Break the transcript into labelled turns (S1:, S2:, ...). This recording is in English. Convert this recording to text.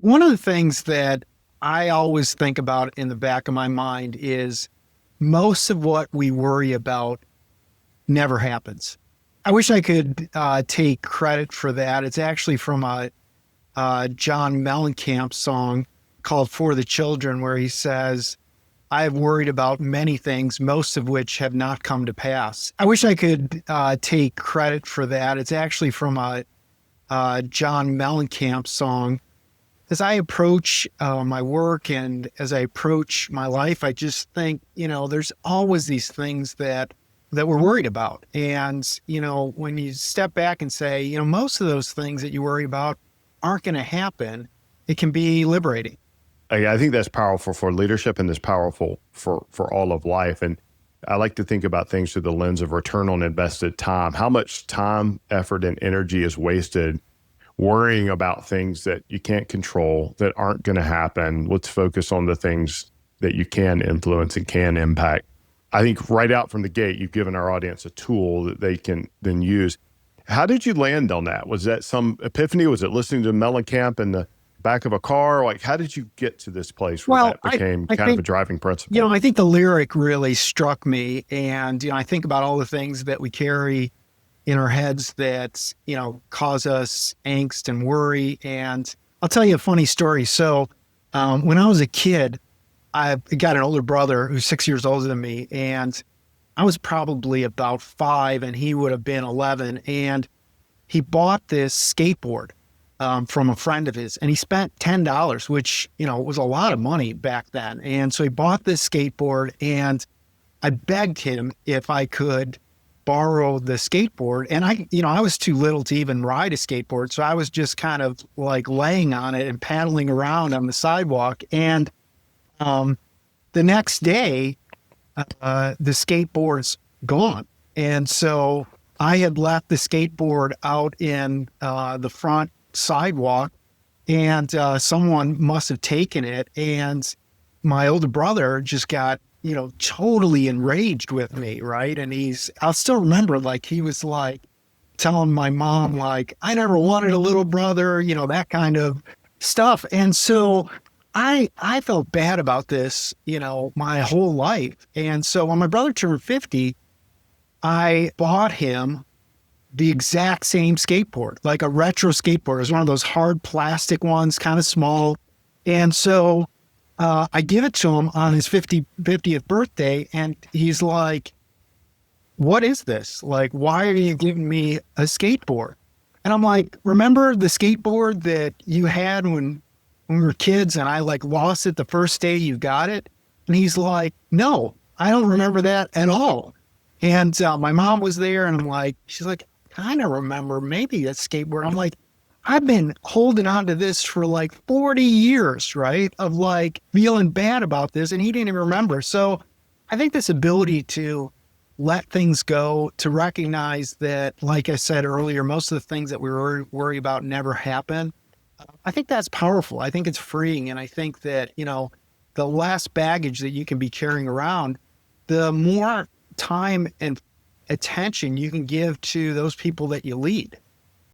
S1: One of the things that I always think about in the back of my mind is most of what we worry about never happens. I wish I could take credit for that. It's actually from a John Mellencamp song called For the Children, where he says, I have worried about many things, most of which have not come to pass. I wish I could take credit for that. It's actually from a John Mellencamp song. As I approach my work and as I approach my life, I just think, there's always these things that we're worried about. And, when you step back and say, most of those things that you worry about aren't going to happen, it can be liberating.
S2: I think that's powerful for leadership and that's powerful for all of life. And I like to think about things through the lens of return on invested time. How much time, effort, and energy is wasted worrying about things that you can't control, that aren't going to happen? Let's focus on the things that you can influence and can impact. I think right out from the gate, you've given our audience a tool that they can then use. How did you land on that? Was that some epiphany? Was it listening to Mellencamp in the back of a car? Like, how did you get to this place where that became
S1: I
S2: kind
S1: think,
S2: of a driving principle?
S1: I think the lyric really struck me. And, I think about all the things that we carry in our heads that, cause us angst and worry. And I'll tell you a funny story. So when I was a kid, I got an older brother who's 6 years older than me. And I was probably about 5 and he would have been 11. And he bought this skateboard from a friend of his, and he spent $10, which, was a lot of money back then. And so he bought this skateboard, and I begged him if I could borrow the skateboard. And I was too little to even ride a skateboard. So I was just kind of like laying on it and paddling around on the sidewalk. And the next day, the skateboard's gone. And so I had left the skateboard out in the front sidewalk, and someone must have taken it. And my older brother just got, totally enraged with me, right? And I'll still remember, like, he was like telling my mom, like, I never wanted a little brother, that kind of stuff. And so I felt bad about this, my whole life. And so when my brother turned 50, I bought him the exact same skateboard, like a retro skateboard. It was one of those hard plastic ones, kind of small. And so I give it to him on his 50th birthday, and he's like, what is this? Like, why are you giving me a skateboard? And I'm like, remember the skateboard that you had when we were kids and I like lost it the first day you got it? And he's like, no, I don't remember that at all. And my mom was there, and she's like, kind of remember maybe that skateboard. I'm like, I've been holding on to this for like 40 years, right? Of like feeling bad about this, and he didn't even remember. So I think this ability to let things go, to recognize that, like I said earlier, most of the things that we worry about never happen. I think that's powerful. I think it's freeing. And I think that, the less baggage that you can be carrying around, the more time and attention you can give to those people that you lead.